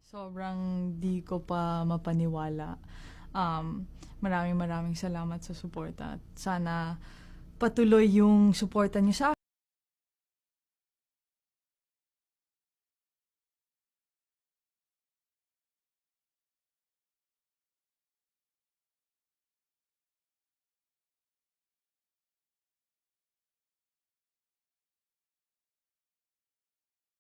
Sobrang di ko pa mapaniwala. Maraming salamat sa suporta at sana patuloy yung suporta niyo sa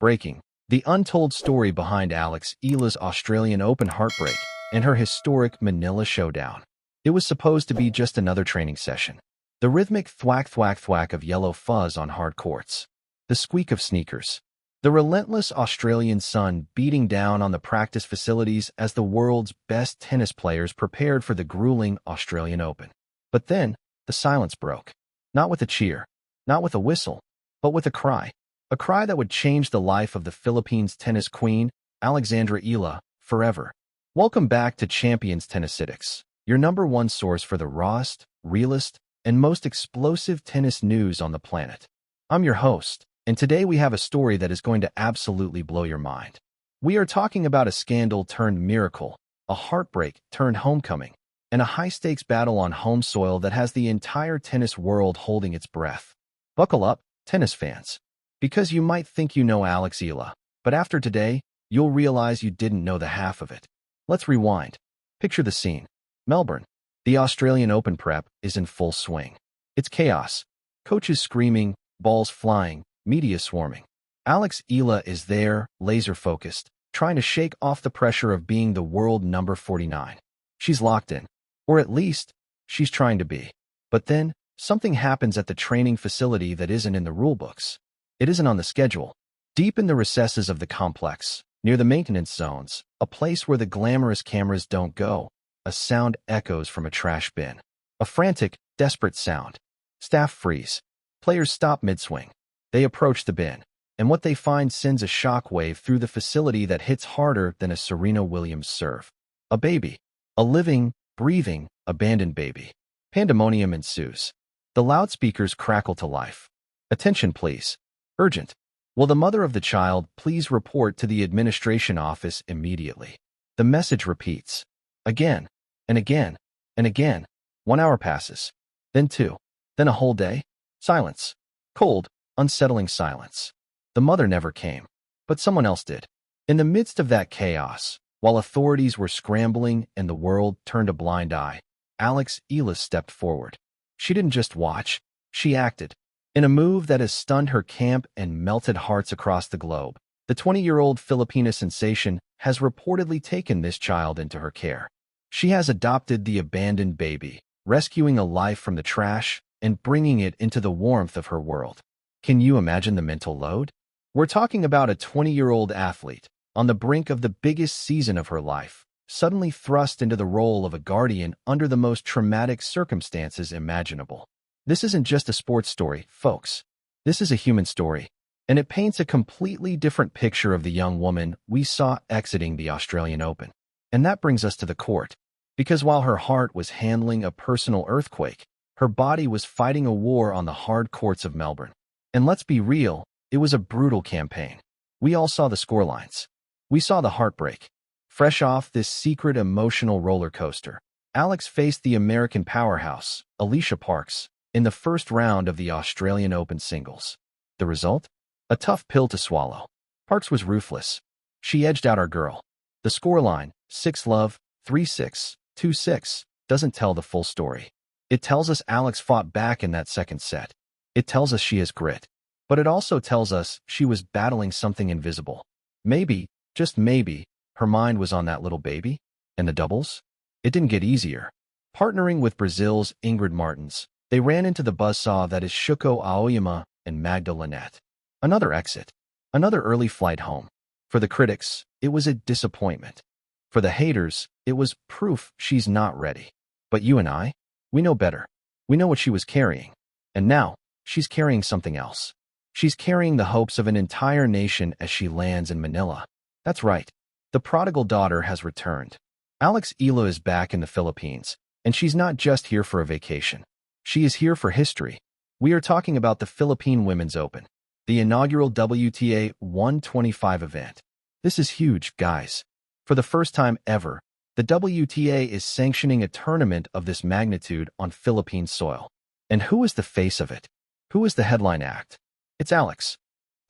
Breaking. The untold story behind Alex Eala's Australian Open heartbreak and her historic Manila showdown. It was supposed to be just another training session. The rhythmic thwack-thwack-thwack of yellow fuzz on hard courts. The squeak of sneakers. The relentless Australian sun beating down on the practice facilities as the world's best tennis players prepared for the grueling Australian Open. But then, the silence broke. Not with a cheer, not with a whistle, but with a cry. A cry that would change the life of the Philippines tennis queen, Alexandra Eala, forever. Welcome back to Champions Tennisitics, your number one source for the rawest, realest, and most explosive tennis news on the planet. I'm your host, and today we have a story that is going to absolutely blow your mind. We are talking about a scandal turned miracle, a heartbreak turned homecoming, and a high-stakes battle on home soil that has the entire tennis world holding its breath. Buckle up, tennis fans. Because you might think you know Alex Eala, but after today, you'll realize you didn't know the half of it. Let's rewind. Picture the scene. Melbourne. The Australian Open prep is in full swing. It's chaos. Coaches screaming, balls flying, media swarming. Alex Eala is there, laser-focused, trying to shake off the pressure of being the world number 49. She's locked in. Or at least, she's trying to be. But then, something happens at the training facility that isn't in the rulebooks. It isn't on the schedule. Deep in the recesses of the complex, near the maintenance zones, a place where the glamorous cameras don't go, a sound echoes from a trash bin. A frantic, desperate sound. Staff freeze. Players stop mid-swing. They approach the bin, and what they find sends a shockwave through the facility that hits harder than a Serena Williams serve. A baby. A living, breathing, abandoned baby. Pandemonium ensues. The loudspeakers crackle to life. Attention, please. Urgent. Will the mother of the child please report to the administration office immediately? The message repeats. Again, and again, and again. 1 hour passes. Then 2. Then a whole day. Silence. Cold, unsettling silence. The mother never came. But someone else did. In the midst of that chaos, while authorities were scrambling and the world turned a blind eye, Alex Eala stepped forward. She didn't just watch. She acted. In a move that has stunned her camp and melted hearts across the globe, the 20-year-old Filipina sensation has reportedly taken this child into her care. She has adopted the abandoned baby, rescuing a life from the trash and bringing it into the warmth of her world. Can you imagine the mental load? We're talking about a 20-year-old athlete, on the brink of the biggest season of her life, suddenly thrust into the role of a guardian under the most traumatic circumstances imaginable. This isn't just a sports story, folks. This is a human story, and it paints a completely different picture of the young woman we saw exiting the Australian Open. And that brings us to the court, because while her heart was handling a personal earthquake, her body was fighting a war on the hard courts of Melbourne. And let's be real, it was a brutal campaign. We all saw the scorelines. We saw the heartbreak. Fresh off this secret emotional roller coaster, Alex faced the American powerhouse, Alicia Parks, in the first round of the Australian Open singles. The result? A tough pill to swallow. Parks was ruthless. She edged out our girl. The scoreline, 6-love, 3-6, 2-6, doesn't tell the full story. It tells us Alex fought back in that second set. It tells us she has grit. But it also tells us she was battling something invisible. Maybe, just maybe, her mind was on that little baby. And the doubles? It didn't get easier. Partnering with Brazil's Ingrid Martins, they ran into the buzzsaw that is Shuko Aoyama and Magda Linette. Another exit. Another early flight home. For the critics, it was a disappointment. For the haters, it was proof she's not ready. But you and I, we know better. We know what she was carrying. And now, she's carrying something else. She's carrying the hopes of an entire nation as she lands in Manila. That's right. The prodigal daughter has returned. Alex Eala is back in the Philippines, and she's not just here for a vacation. She is here for history. We are talking about the Philippine Women's Open, the inaugural WTA 125 event. This is huge, guys. For the first time ever, the WTA is sanctioning a tournament of this magnitude on Philippine soil. And who is the face of it? Who is the headline act? It's Alex.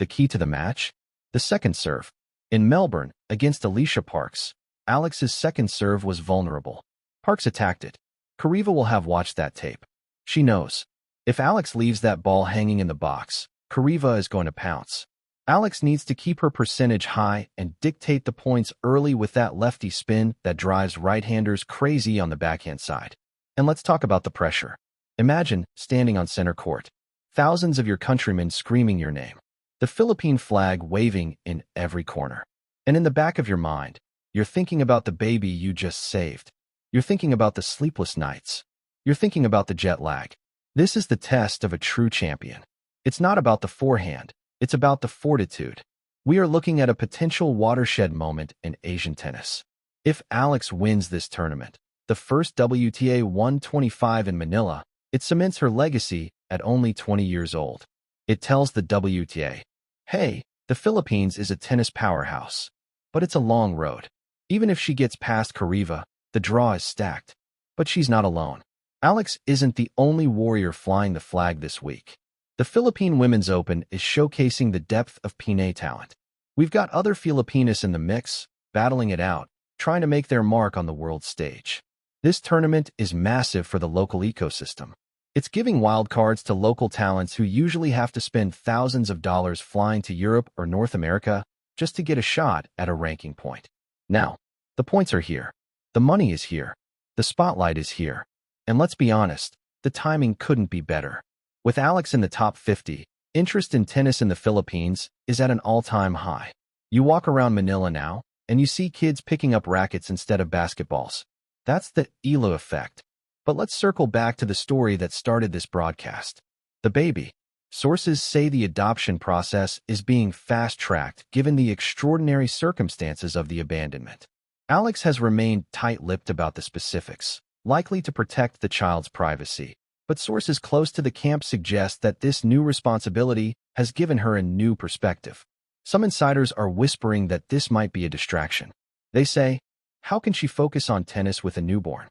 The key to the match? The second serve. In Melbourne, against Alicia Parks, Alex's second serve was vulnerable. Parks attacked it. Kariva will have watched that tape. She knows. If Alex leaves that ball hanging in the box, Kariva is going to pounce. Alex needs to keep her percentage high and dictate the points early with that lefty spin that drives right-handers crazy on the backhand side. And let's talk about the pressure. Imagine standing on center court. Thousands of your countrymen screaming your name. The Philippine flag waving in every corner. And in the back of your mind, you're thinking about the baby you just saved. You're thinking about the sleepless nights. You're thinking about the jet lag. This is the test of a true champion. It's not about the forehand. It's about the fortitude. We are looking at a potential watershed moment in Asian tennis. If Alex wins this tournament, the first WTA 125 in Manila, it cements her legacy at only 20 years old. It tells the WTA, hey, the Philippines is a tennis powerhouse. But it's a long road. Even if she gets past Kariva, the draw is stacked. But she's not alone. Alex isn't the only warrior flying the flag this week. The Philippine Women's Open is showcasing the depth of Pinay talent. We've got other Filipinas in the mix, battling it out, trying to make their mark on the world stage. This tournament is massive for the local ecosystem. It's giving wildcards to local talents who usually have to spend thousands of dollars flying to Europe or North America just to get a shot at a ranking point. Now, the points are here. The money is here. The spotlight is here. And let's be honest, the timing couldn't be better. With Alex in the top 50, interest in tennis in the Philippines is at an all-time high. You walk around Manila now, and you see kids picking up rackets instead of basketballs. That's the Eala effect. But let's circle back to the story that started this broadcast. The baby. Sources say the adoption process is being fast-tracked given the extraordinary circumstances of the abandonment. Alex has remained tight-lipped about the specifics, likely to protect the child's privacy. But sources close to the camp suggest that this new responsibility has given her a new perspective. Some insiders are whispering that this might be a distraction. They say, how can she focus on tennis with a newborn?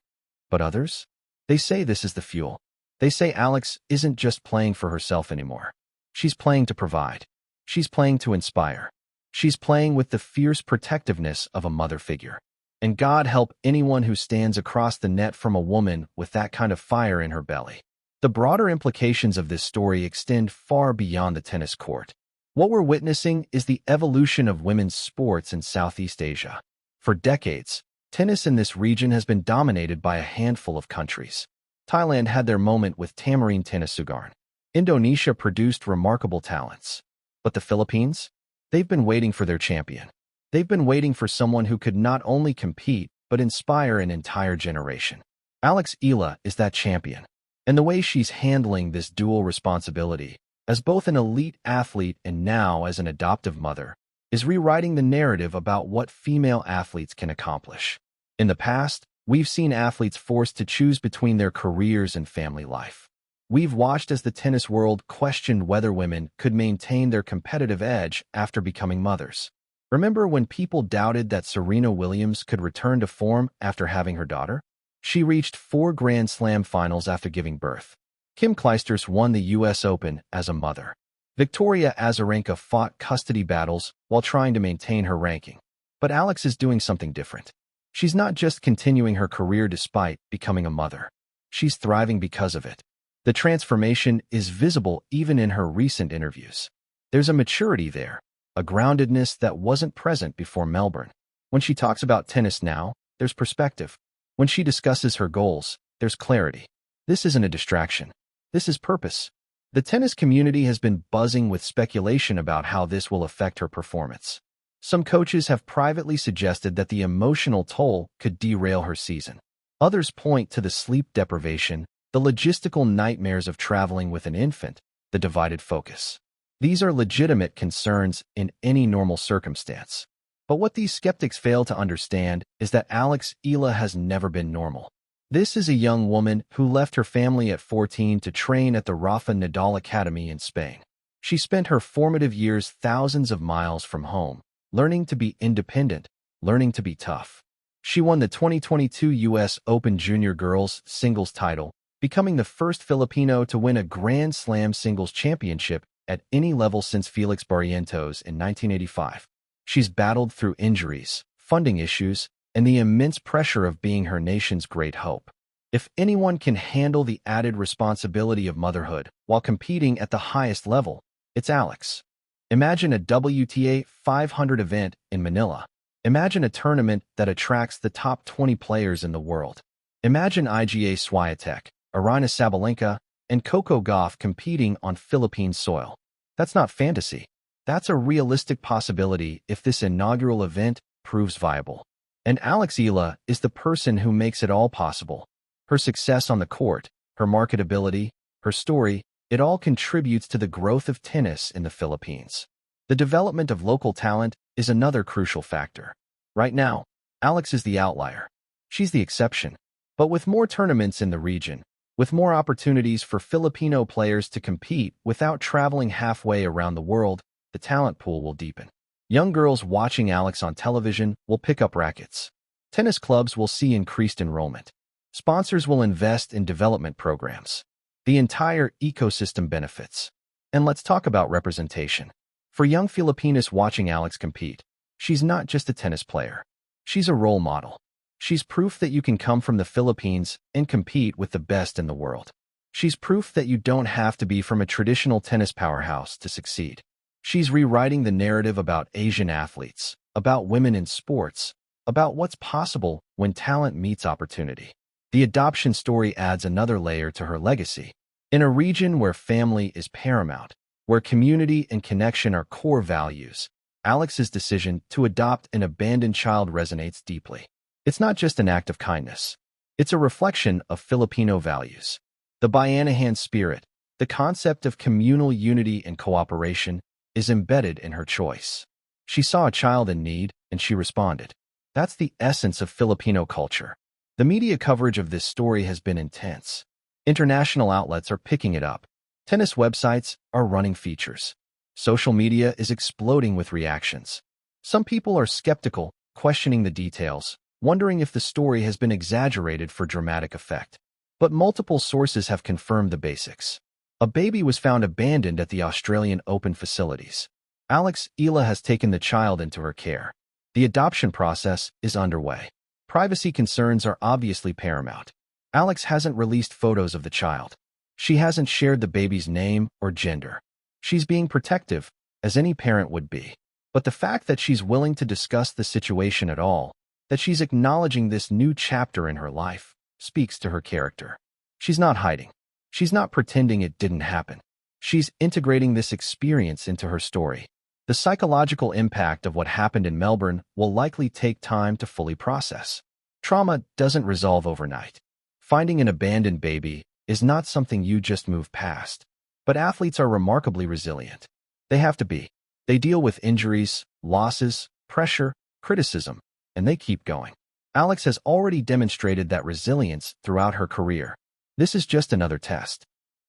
But others? They say this is the fuel. They say Alex isn't just playing for herself anymore. She's playing to provide. She's playing to inspire. She's playing with the fierce protectiveness of a mother figure. And God help anyone who stands across the net from a woman with that kind of fire in her belly. The broader implications of this story extend far beyond the tennis court. What we're witnessing is the evolution of women's sports in Southeast Asia. For decades, tennis in this region has been dominated by a handful of countries. Thailand had their moment with Tamarine Tenisugarn. Indonesia produced remarkable talents. But the Philippines? They've been waiting for their champion. They've been waiting for someone who could not only compete, but inspire an entire generation. Alex Eala is that champion. And the way she's handling this dual responsibility, as both an elite athlete and now as an adoptive mother, is rewriting the narrative about what female athletes can accomplish. In the past, we've seen athletes forced to choose between their careers and family life. We've watched as the tennis world questioned whether women could maintain their competitive edge after becoming mothers. Remember when people doubted that Serena Williams could return to form after having her daughter? She reached 4 Grand Slam finals after giving birth. Kim Clijsters won the U.S. Open as a mother. Victoria Azarenka fought custody battles while trying to maintain her ranking. But Alex is doing something different. She's not just continuing her career despite becoming a mother. She's thriving because of it. The transformation is visible even in her recent interviews. There's a maturity there, a groundedness that wasn't present before Melbourne. When she talks about tennis now, there's perspective. When she discusses her goals, there's clarity. This isn't a distraction. This is purpose. The tennis community has been buzzing with speculation about how this will affect her performance. Some coaches have privately suggested that the emotional toll could derail her season. Others point to the sleep deprivation, the logistical nightmares of traveling with an infant, the divided focus. These are legitimate concerns in any normal circumstance. But what these skeptics fail to understand is that Alex Eala has never been normal. This is a young woman who left her family at 14 to train at the Rafa Nadal Academy in Spain. She spent her formative years thousands of miles from home, learning to be independent, learning to be tough. She won the 2022 U.S. Open Junior Girls Singles title, becoming the first Filipino to win a Grand Slam singles championship at any level since Felix Barrientos in 1985. She's battled through injuries, funding issues, and the immense pressure of being her nation's great hope. If anyone can handle the added responsibility of motherhood while competing at the highest level, it's Alex. Imagine a WTA 500 event in Manila. Imagine a tournament that attracts the top 20 players in the world. Imagine Iga Swiatek, Aryna Sabalenka, and Coco Gauff competing on Philippine soil. That's not fantasy. That's a realistic possibility if this inaugural event proves viable. And Alex Eala is the person who makes it all possible. Her success on the court, her marketability, her story, it all contributes to the growth of tennis in the Philippines. The development of local talent is another crucial factor. Right now, Alex is the outlier. She's the exception. But with more tournaments in the region, with more opportunities for Filipino players to compete without traveling halfway around the world, the talent pool will deepen. Young girls watching Alex on television will pick up rackets. Tennis clubs will see increased enrollment. Sponsors will invest in development programs. The entire ecosystem benefits. And let's talk about representation. For young Filipinas watching Alex compete, she's not just a tennis player. She's a role model. She's proof that you can come from the Philippines and compete with the best in the world. She's proof that you don't have to be from a traditional tennis powerhouse to succeed. She's rewriting the narrative about Asian athletes, about women in sports, about what's possible when talent meets opportunity. The adoption story adds another layer to her legacy. In a region where family is paramount, where community and connection are core values, Alex's decision to adopt an abandoned child resonates deeply. It's not just an act of kindness. It's a reflection of Filipino values. The Bayanihan spirit, the concept of communal unity and cooperation, is embedded in her choice. She saw a child in need, and she responded. That's the essence of Filipino culture. The media coverage of this story has been intense. International outlets are picking it up. Tennis websites are running features. Social media is exploding with reactions. Some people are skeptical, questioning the details, wondering if the story has been exaggerated for dramatic effect. But multiple sources have confirmed the basics. A baby was found abandoned at the Australian Open facilities. Alex Eala has taken the child into her care. The adoption process is underway. Privacy concerns are obviously paramount. Alex hasn't released photos of the child. She hasn't shared the baby's name or gender. She's being protective, as any parent would be. But the fact that she's willing to discuss the situation at all, that she's acknowledging this new chapter in her life, speaks to her character. She's not hiding. She's not pretending it didn't happen. She's integrating this experience into her story. The psychological impact of what happened in Melbourne will likely take time to fully process. Trauma doesn't resolve overnight. Finding an abandoned baby is not something you just move past. But athletes are remarkably resilient. They have to be. They deal with injuries, losses, pressure, criticism, and they keep going. Alex has already demonstrated that resilience throughout her career. This is just another test.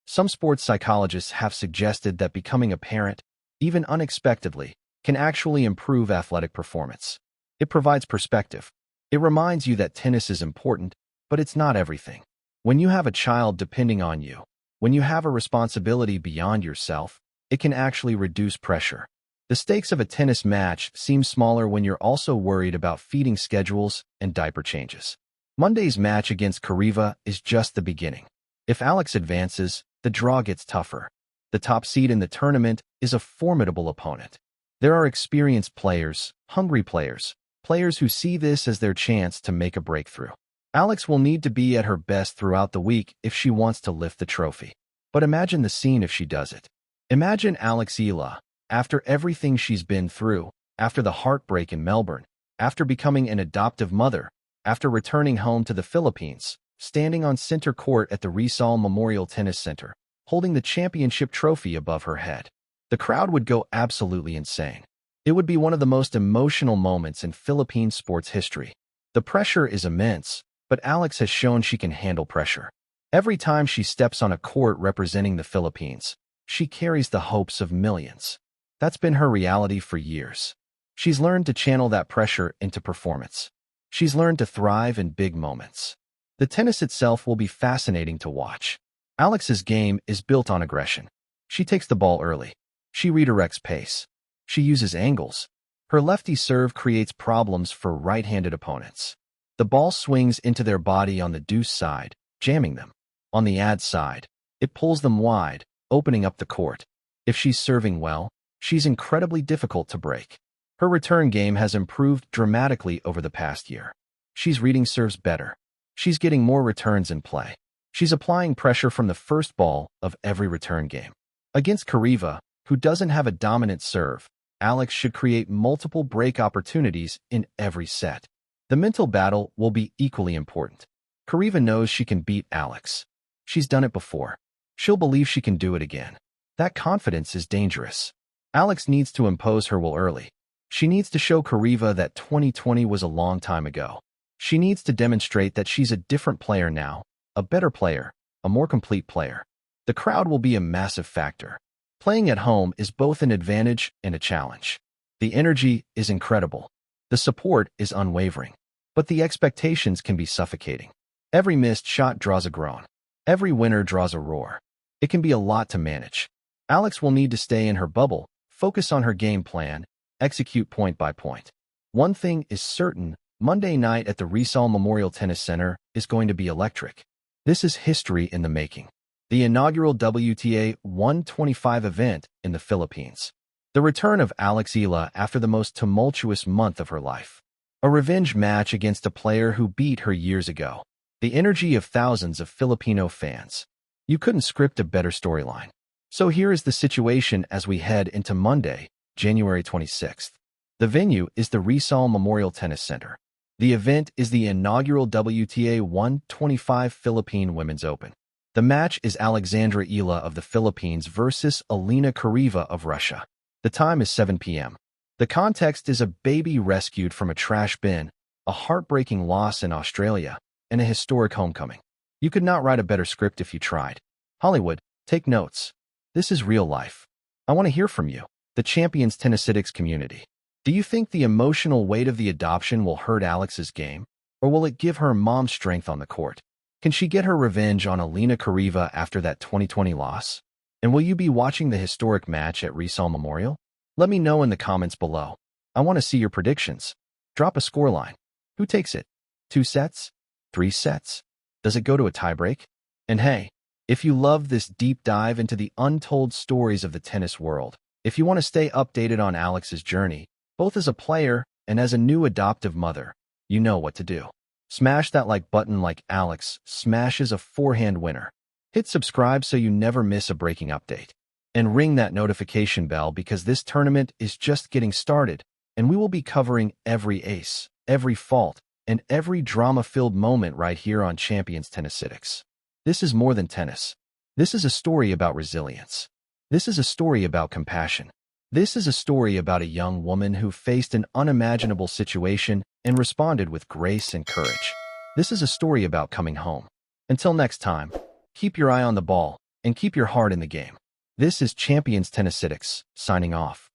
Some sports psychologists have suggested that becoming a parent, even unexpectedly, can actually improve athletic performance. It provides perspective. It reminds you that tennis is important, but it's not everything. When you have a child depending on you, when you have a responsibility beyond yourself, it can actually reduce pressure. The stakes of a tennis match seem smaller when you're also worried about feeding schedules and diaper changes. Monday's match against Kariva is just the beginning. If Alex advances, the draw gets tougher. The top seed in the tournament is a formidable opponent. There are experienced players, hungry players, players who see this as their chance to make a breakthrough. Alex will need to be at her best throughout the week if she wants to lift the trophy. But imagine the scene if she does it. Imagine Alex Eala, after everything she's been through, after the heartbreak in Melbourne, after becoming an adoptive mother, after returning home to the Philippines, standing on center court at the Rizal Memorial Tennis Center, holding the championship trophy above her head. The crowd would go absolutely insane. It would be one of the most emotional moments in Philippine sports history. The pressure is immense, but Alex has shown she can handle pressure. Every time she steps on a court representing the Philippines, she carries the hopes of millions. That's been her reality for years. She's learned to channel that pressure into performance. She's learned to thrive in big moments. The tennis itself will be fascinating to watch. Alex's game is built on aggression. She takes the ball early. She redirects pace. She uses angles. Her lefty serve creates problems for right-handed opponents. The ball swings into their body on the deuce side, jamming them. On the ad side, it pulls them wide, opening up the court. If she's serving well, she's incredibly difficult to break. Her return game has improved dramatically over the past year. She's reading serves better. She's getting more returns in play. She's applying pressure from the first ball of every return game. Against Kariva, who doesn't have a dominant serve, Alex should create multiple break opportunities in every set. The mental battle will be equally important. Kariva knows she can beat Alex. She's done it before. She'll believe she can do it again. That confidence is dangerous. Alex needs to impose her will early. She needs to show Kariva that 2020 was a long time ago. She needs to demonstrate that she's a different player now, a better player, a more complete player. The crowd will be a massive factor. Playing at home is both an advantage and a challenge. The energy is incredible. The support is unwavering. But the expectations can be suffocating. Every missed shot draws a groan. Every winner draws a roar. It can be a lot to manage. Alex will need to stay in her bubble, focus on her game plan, execute point by point. One thing is certain, Monday night at the Rizal Memorial Tennis Center is going to be electric. This is history in the making. The inaugural WTA 125 event in the Philippines. The return of Alex Eala after the most tumultuous month of her life. A revenge match against a player who beat her years ago. The energy of thousands of Filipino fans. You couldn't script a better storyline. So here is the situation as we head into Monday, January 26th. The venue is the Rizal Memorial Tennis Center. The event is the inaugural WTA 125 Philippine Women's Open. The match is Alexandra Eala of the Philippines versus Alina Kariva of Russia. The time is 7 p.m. The context is a baby rescued from a trash bin, a heartbreaking loss in Australia, and a historic homecoming. You could not write a better script if you tried. Hollywood, take notes. This is real life. I want to hear from you, the Champions Tennisitics community. Do you think the emotional weight of the adoption will hurt Alex's game, or will it give her mom strength on the court? Can she get her revenge on Alina Kariva after that 2020 loss? And will you be watching the historic match at Rizal Memorial? Let me know in the comments below. I want to see your predictions. Drop a scoreline. Who takes it? 2 sets? 3 sets? Does it go to a tiebreak? And hey, if you love this deep dive into the untold stories of the tennis world, if you want to stay updated on Alex's journey, both as a player and as a new adoptive mother, you know what to do. Smash that like button like Alex smashes a forehand winner. Hit subscribe so you never miss a breaking update. And ring that notification bell because this tournament is just getting started, and we will be covering every ace, every fault, and every drama-filled moment right here on Champions Tennisitics. This is more than tennis. This is a story about resilience. This is a story about compassion. This is a story about a young woman who faced an unimaginable situation and responded with grace and courage. This is a story about coming home. Until next time, keep your eye on the ball and keep your heart in the game. This is Champions Tennisitics, signing off.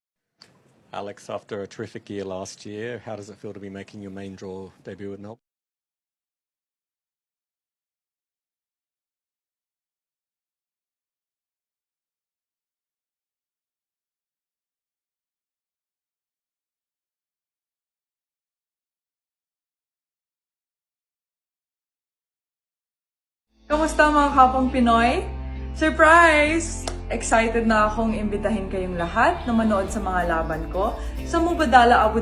Alex, after a terrific year last year, how does it feel to be making your main draw debut at Melbourne? Kamusta mga kapong Pinoy? Surprise! Excited na akong imbitahin kayong lahat na manood sa mga laban ko sa Mubadala Abu Dhabi.